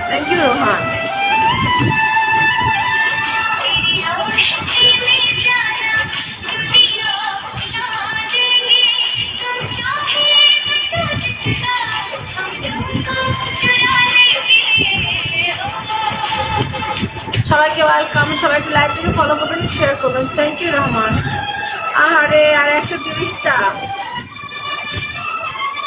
Thank you, Rohan. সবাইকে welcome, সবাইকে live থেকে ফলো করবেন, শেয়ার করবেন। Thank you Rahman. আরে আর 130টা